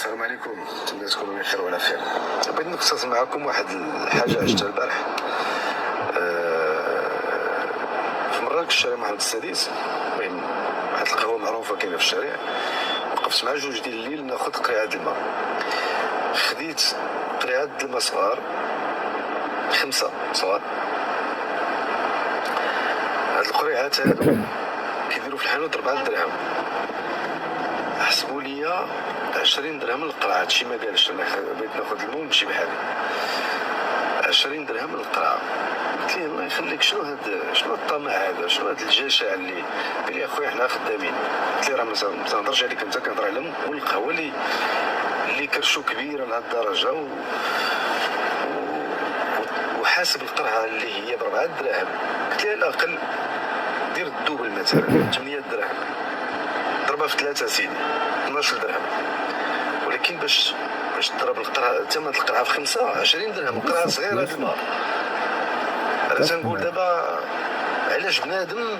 السلام عليكم، نتمنى تكونوا بخير وعلى خير. بغيت نقتسم معكم واحد الحاجه عشتها البارح. في مراكش الشارع محمد السادس، المهم واحد القهوه معروفه كاينه في الشارع. وقفت مع 2 ديال الليل ناخذ قريعه الماء. خديت قريعه الماء صغار 5 صغار. هاد القريعات هادو كيديروا في الحانوت 4 دراهم. حسبوا لي 20 درهم القرعه. هادشي ما قالش، انا بغيت ناخذ الماء ونمشي بحالي. 20 درهم القرعه. قلت ليه الله يخليك، شنو الطمع هذا؟ شنو هاد الجشع اللي قال لي اخويا حنا خدامين. قلت ليه راه ما تنهضرش عليك انت، كنهضر على مول القهوه اللي كرشو كبيره لهاد الدرجه وحاسب القرعه اللي هي ب4 دراهم. قلت ليه على الاقل دير الدوبل مثلا 8 دراهم، ضربها في 3 سيدي 12 درهم. ولكن باش تضرب القرعه ثمن القرعه في 5 20 درهم قرعه صغيره د الماء. انا تنقول دابا علاش بنادم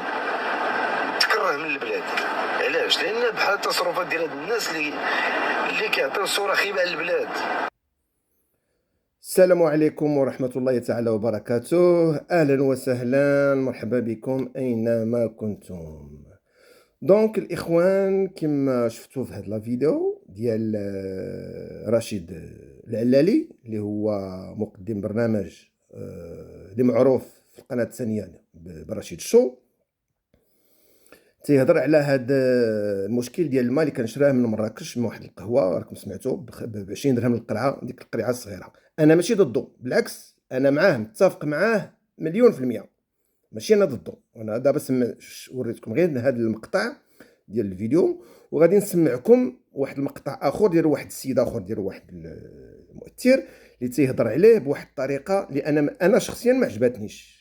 تكره من البلاد؟ علاش؟ لان بحال التصرفات ديال هاد الناس اللي كيعطيو صوره خيبه على البلاد. السلام عليكم ورحمة الله تعالى وبركاته. أهلا وسهلا، مرحبا بكم أينما كنتم. دونك الإخوان، كما شفتوا في هاد لا فيديو ديال رشيد العلالي اللي هو مقدم برنامج اللي معروف في القناة الثانية برشيد شو، تيهضر على هاد المشكل ديال الماء اللي كنشراه من مراكش من واحد القهوه، راكم سمعتوا ب 20 درهم القرعه، ديك القرعه الصغيره. انا ماشي ضده، بالعكس انا معاه، متفق معاه 100%. ماشي انا ضده. انا دابا وريتكم غير هذا المقطع ديال الفيديو، وغادي نسمعكم واحد المقطع اخر ديال واحد السيد اخر، ديال واحد المؤثر اللي تيهضر عليه بواحد الطريقه اللي انا شخصيا ما عجبتنيش.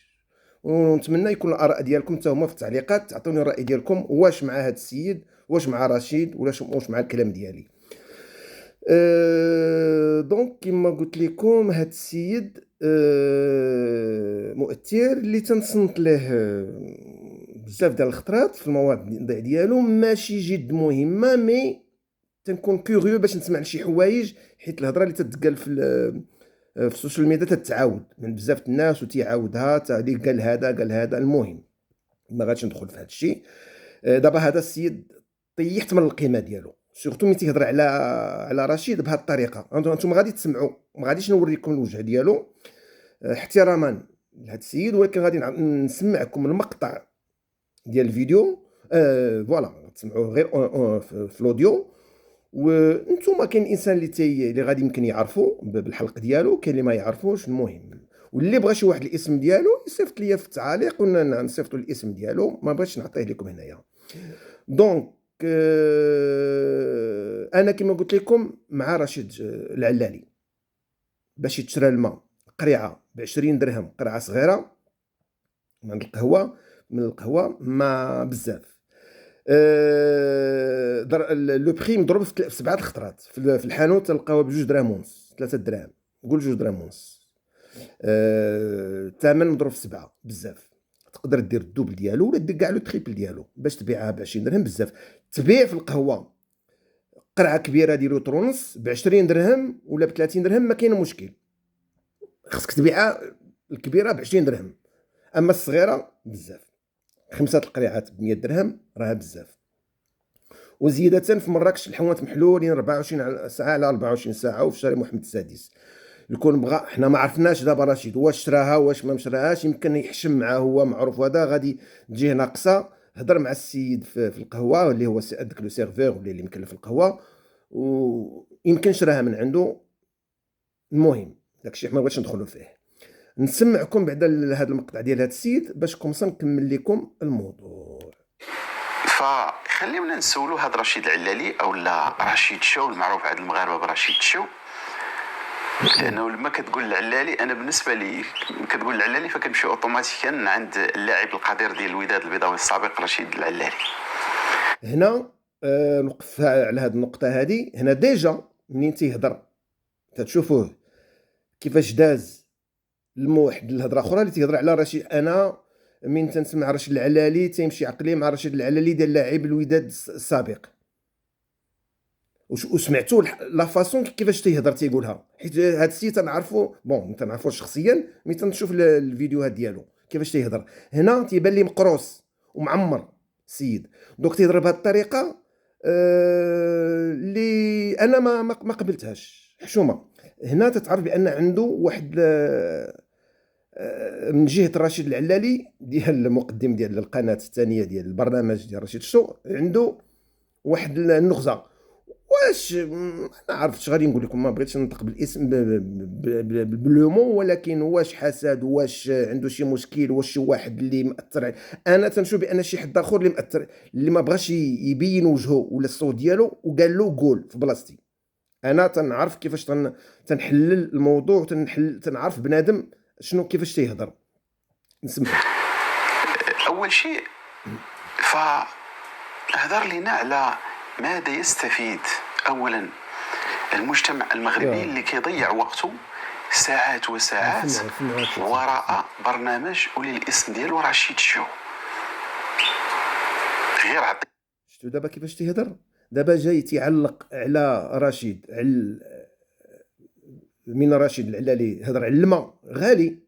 ونتمنى يكون الاراء ديالكم حتى هما في التعليقات، تعطوني الراي ديالكم، واش مع هذا السيد، واش مع رشيد، واش مع الكلام ديالي. دونك كما قلت لكم، هذا السيد مؤثر اللي تنصنت له بزاف ديال الخطرات في المواضيع ديالو، ماشي جد مهمه، مي تنكون كيوريو باش نسمع لشي حوايج، حيت الهضره اللي تتقال في السوشيال ميديا تتعاود من بزاف الناس وتيعاودها، اللي قال هذا. المهم ما غاديش ندخل في هذا الشيء. دابا هذا السيد طيحت من القيمه ديالو، سورتو ملي تيهضر على رشيد بهذه الطريقه. انتم غادي تسمعوا، ما غاديش نوريكم الوجه ديالو احتراما لهذا السيد، ولكن غادي نسمعكم المقطع ديال الفيديو. فوالا تسمعوه غير في الاوديو. وانتم كاين انسان اللي غادي يمكن يعرفوا بالحلقه ديالو، كاين اللي ما يعرفوش. المهم، واللي بغى شي واحد الاسم ديالو يصيفط ليا في التعاليق ونصيفطوا الاسم ديالو، ما بغيتش نعطيه لكم هنايا. دونك انا كما قلت لكم مع رشيد العلالي باش يتشرى الماء قريعه ب 20 درهم، قرعه صغيره من القهوه ما بزاف. لو بري مضروب في 7 الخطرات. في الحانوت تلقاوها ب 2 دراهم ونص، 3 دراهم، قول 2 دراهم ونص. الثمن مضروب في 7 بزاف. تقدر دير الدوبل ديالو ولا دير كاع لو تريبل ديالو باش تبيعها ب 20 درهم بزاف. تبيع في القهوه قرعه كبيره ديال لتر ونص ب 20 درهم ولا ب 30 درهم، ما كاين مشكل. خصك تبيعها الكبيره ب 20 درهم، اما الصغيره بزاف. 5 القريعات ب 100 درهم راه بزاف. وزيادة في مراكش الحوانت محلولين 24 ساعة على 24 ساعة، وفي شارع محمد السادس. يكون بغى، حنا ما عرفناش دابا رشيد واش شراها واش ما مشراهاش، يمكن يحشم معاه، هو معروف هذا غادي تجيه ناقصة. هضر مع السيد في القهوة اللي هو داك لو سيرفور اللي مكلف القهوة، ويمكن شراها من عنده. المهم داكشي ما بغيتش ندخلوا فيه. نسمعكم بعد هذا المقطع ديال هذا السيد باش كومسا نكمل لكم الموضوع. فخلينا نسولوا هذا رشيد العلالي او لا رشيد شو، المعروف عند المغاربه برشيد شو. لانه لما كتقول العلالي، انا بالنسبه لي كتقول العلالي فكنمشي اوتوماتيكيا عند اللاعب القدير ديال الوداد البيضاوي السابق رشيد العلالي. هنا نوقف على هذه النقطه هذه. هنا ديجا منين تيهضر تتشوفوه كيفاش داز واحد الهضره اخرى اللي تيهضر على رشيد. انا من تنسمع رشيد العلالي تيمشي عقلي مع رشيد العلالي ديال لاعب الوداد السابق. وسمعتو لا فاصون كيفاش تيهضر تيقولها، حيت هاد السيد تنعرفو ما تنعرفوش شخصيا، مي تنشوف الفيديوهات ديالو كيفاش تيهضر. هنا تيبان لي مقروص ومعمر السيد، دونك تيهضر بهاد الطريقه اللي انا ما قبلتهاش. حشومه. هنا تتعرف بان عنده واحد من جهه رشيد العلالي ديال المقدم ديال القناه الثانيه ديال البرنامج ديال رشيد الشو، عنده واحد النغزه. واش ما عرفتش، غادي نقول لكم، ما بغيتش ننطق بالاسم باللومو، ولكن واش حسد، واش عنده شي مشكل، واش شي واحد اللي مأثر انا تنشوف بان شي حد اخر اللي مأثر، اللي ما بغاش يبين وجهه ولا الصوت ديالو وقال له قول في بلاصتي. انا تنعرف كيفاش تنحلل الموضوع، تنعرف بنادم شنو كيفاش تيهضر. نسمع. اول شيء فهضر لنا على ماذا يستفيد اولا المجتمع المغربي اللي كيضيع وقته ساعات وساعات وراء برنامج ولي الاسم ديالو رشيد شو. غير عطي شفتوا دابا كيفاش تيهضر، دابا جاي تيعلق على رشيد، من رشيد العلالي هضر على الماء غالي،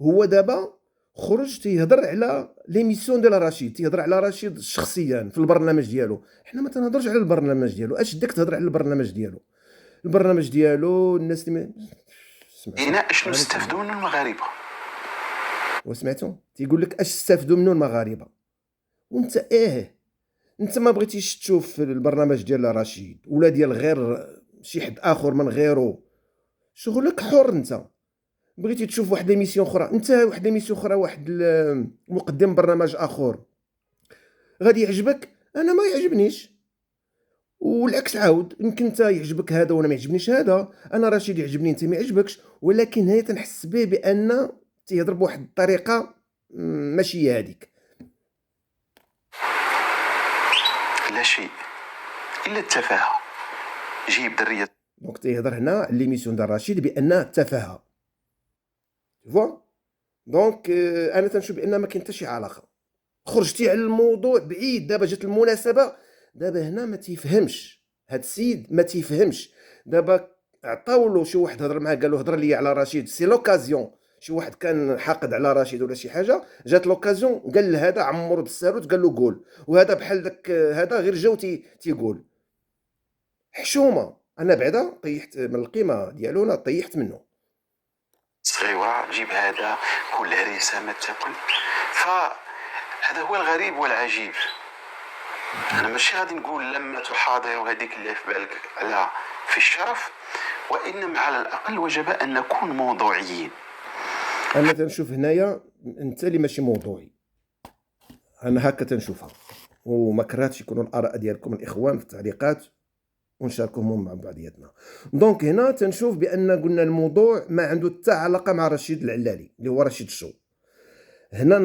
هو دابا خرج تيهضر على ليميسيون ديال رشيد، تيهضر على رشيد شخصيا في البرنامج ديالو. حنا ما تنهضرش على البرنامج ديالو، اش داك تهضر على البرنامج ديالو؟ البرنامج ديالو الناس اللي هنا شنو استفدوا منه المغاربه؟ وسمعتوا تيقول لك اش استفدوا منه المغاربه، وانت انت ما بغيتيش تشوف البرنامج ديال رشيد ولا ديال غير شي حد اخر من غيره، شغلك حر. انت بغيتي تشوف واحد ليميسيون اخرى، انت واحد ليميسيون اخرى، واحد مقدم برنامج اخر غادي يعجبك، انا ما يعجبنيش، والعكس عاود، يمكن انت يعجبك هذا وانا ما يعجبنيش هذا، انا رشيد يعجبني انت ما يعجبكش، ولكن هي تنحس به بان تيهضر بواحد الطريقه ماشي هذيك. لا شيء الا التفاهه. جيب دريه دونك تيهضر هنا على ليميسيون ديال رشيد بانها تفاهه، فوا. دونك انا تنشوف بان ما كاين حتى شي علاقه، خرجتي على الموضوع بعيد. دابا جات المناسبه، دابا هنا ما تيفهمش هاد السيد، ما تيفهمش. دابا عطاولو شي واحد هضر معاه، قال له هضر لي على رشيد، سي لوكازيون، شي واحد كان حاقد على رشيد ولا شي حاجه، جات لوكازيون قال لهذا عمرو بالساروت، قال له قول، وهذا بحال داك هذا غير جاو تيقول. حشومه. انا بعدا طيحت من القيمه ديالو، انا طيحت منه. صغيره جيب هذا كل هريسه ما تاكل. فهذا هو الغريب والعجيب. انا ماشي غادي نقول لما تحاضر وهذيك اللي في بالك على في الشرف، وانما على الاقل وجب ان نكون موضوعيين. انا تنشوف هنايا انت اللي ماشي موضوعي، انا هكا تنشوفها، وما كرهتش يكونوا الاراء ديالكم الاخوان في التعليقات ونشاركوهم مع بعضياتنا. دونك هنا تنشوف بان قلنا الموضوع ما عنده حتى علاقه مع رشيد العلالي اللي هو رشيد الشو. هنا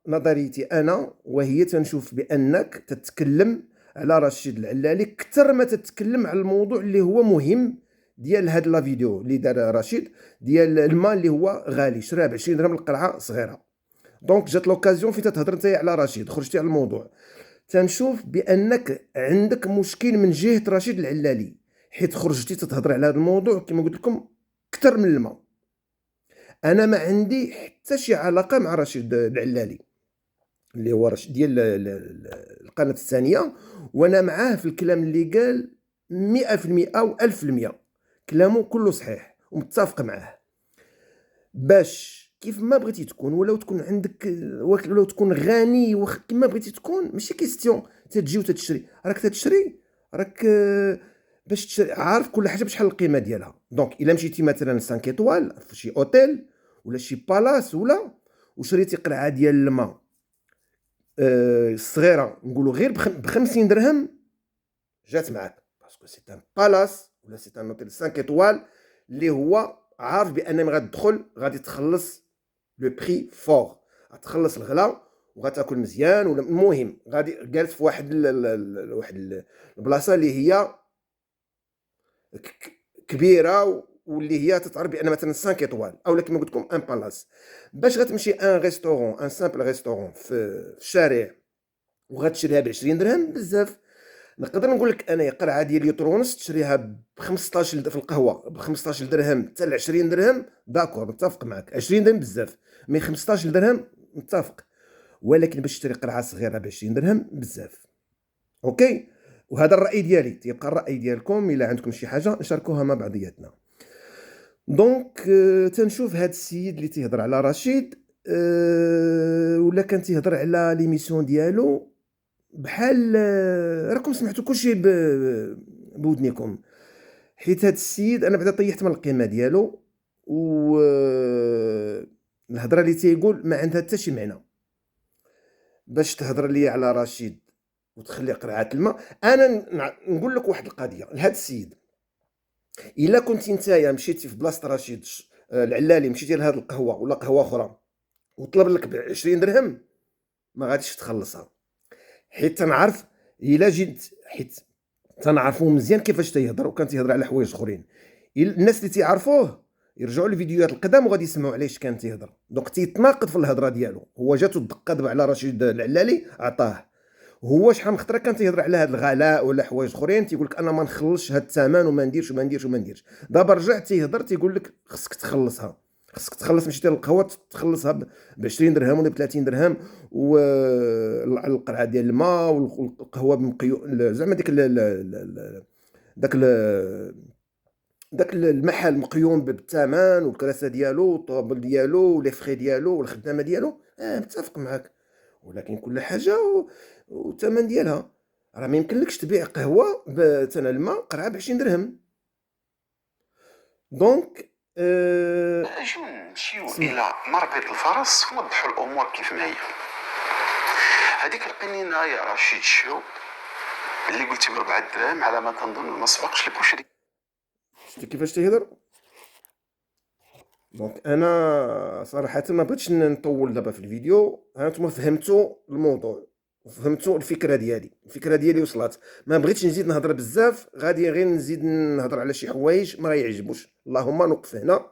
نظريتي انا، وهي تنشوف بانك تتكلم على رشيد العلالي اكثر ما تتكلم على الموضوع اللي هو مهم ديال هاد لا فيديو اللي دار رشيد، ديال الماء اللي هو غالي، شراه ب 20 درهم القرعه صغيره. دونك جات لوكازيون فين تهضر انت على رشيد، خرجتي على الموضوع. تنشوف بانك عندك مشكل من جهه رشيد العلالي، حيت خرجتي تتهضر على هذا الموضوع كما قلت لكم اكثر من الماء. انا ما عندي حتى شي علاقه مع رشيد العلالي اللي هو رشيد ديال القناه الثانيه، وانا معاه في الكلام اللي قال 100% او 1000%، كلامه كله صحيح ومتفق معاه. باش كيف ما بغيتي تكون، ولو تكون عندك، ولو تكون غني، كيما بغيتي تكون، ماشي كيستيون تتجي وتتشري، راك تتشري، راك باش تشري عارف كل حاجه بشحال القيمه ديالها. دونك الا مشيتي مثلا 5 ايطوال في شي اوتيل ولا شي بالاس ولا وشريتي قرعه ديال الماء صغيره، نقولوا غير ب 50 درهم، جات معاك باسكو سي ان بالاس ولا سي ان اوتيل 5 ايطوال اللي هو عارف بان غادي تدخل غادي تخلص لو بري فور، غتخلص الغلا وغتاكل مزيان. ولا المهم غادي جالس في واحد البلاصه اللي هي كبيره، واللي هي تتعرف بان مثلا 5 ايطوال، او كما قلت لكم ان بالاس. باش غتمشي ان ريستورون، ان سامبل ريستورون في الشارع وغتشريها ب 20 درهم بزاف. نقدر نقول لك انايا قرعه ديال يوترونس تشريها ب 15 في القهوه ب 15 درهم حتى ل 20 درهم، داكور متفق معك. 20 درهم بزاف، مي 15 درهم متفق. ولكن باش تشري قرعه صغيره ب 20 درهم بزاف. اوكي، وهذا الراي ديالي، تيبقى الراي ديالكم. الا عندكم شي حاجه نشاركوها مع بعضياتنا. دونك تنشوف هذا السيد اللي تيهضر على رشيد، ولا كان تيهضر على ليميسيون ديالو بحال راكم سمعتوا كلشي بودنيكم. حيت هذا السيد انا بعدا طيحت من القيمه ديالو، و الهضره اللي تيقول ما عندها حتى شي معنى. باش تهضر لي على رشيد وتخلي قرعه الماء. انا نقول لك واحد القضيه لهذا السيد. الا كنت نتايا مشيتي في بلاصه رشيد العلالي، مشيتي لهاد القهوه ولا قهوه اخرى وطلب لك ب 20 درهم، ما غاديش تخلصها. حيت تنعرف الا جيت، حيت تنعرفو مزيان كيفاش تيهضر، وكان تيهضر على حوايج اخرين. الناس اللي تيعرفوه يرجعوا للفيديوهات القدام وغادي يسمعوا علاش كان تيهضر. دونك تيتناقض في الهضره ديالو. هو جاتو الدقه دابا على رشيد العلالي عطاه، هو شحال من خطره كان تيهضر على هذا الغلاء ولا حوايج اخرين، تيقول لك انا ما نخلصش هذا الثمن وما نديرش وما نديرش وما نديرش. دابا رجع تيهضر تيقول لك خصك تخلصها، خصك تخلص. مشيتي للقهوه تخلصها ب 20 درهم ولا ب 30 درهم، والقرعه ديال الماء والقهوه بمقيون زعما داك المحل مقيوم بالثمن والكراسه ديالو والطوبل ديالو ولي فخي ديالو والخدامه ديالو. متفق معاك، ولكن كل حاجه والثمن ديالها. راه ما يمكنلكش تبيع قهوه بثمن الماء قرعه ب 20 درهم. دونك اجي نمشيو الى مربط الفرس ونوضحوا الامور كيف ما هي. هذيك القنينه يا رشيد شو اللي قلتي ب 4 دراهم على ما تنظن ما سبقش البوشري. شفتي كيفاش تيهضر. دونك انا صراحه ما بغيتش نطول دابا في الفيديو. هانتوما فهمتوا الموضوع وفهمتوا الفكره ديالي. الفكره ديالي وصلت، ما بغيتش نزيد نهضر بزاف. غادي غير نزيد نهضر على شي حوايج ما يعجبوش. اللهم نوقف هنا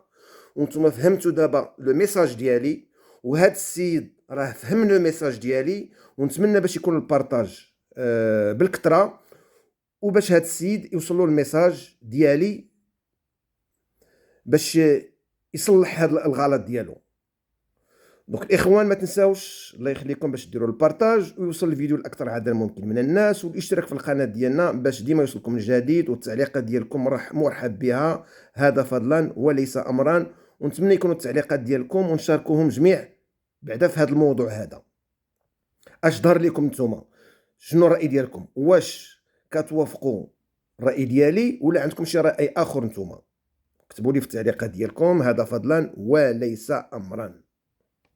وانتم فهمتوا دابا لو ميساج ديالي، وهذا السيد راه فهم لو ميساج ديالي. ونتمنى باش يكون البارطاج بالكثره، وباش هذا السيد يوصل له الميساج ديالي باش يصلح هذا الغلط ديالو. دونك الاخوان ما تنساوش الله يخليكم باش ديروا البارطاج ويوصل الفيديو لاكثر عدد ممكن من الناس، والاشتراك في القناه ديالنا باش ديما يوصلكم الجديد، والتعليقات ديالكم مرحب بها، هذا فضلا وليس امرا. ونتمنى يكونوا التعليقات ديالكم ونشاركوهم جميع بعدا في هذا الموضوع هذا. اش ظهر لكم نتوما؟ شنو الراي ديالكم؟ واش كتوافقوا الراي ديالي ولا عندكم شي راي اخر نتوما؟ اكتبوا لي في التعليقات ديالكم، هذا فضلا وليس امرا.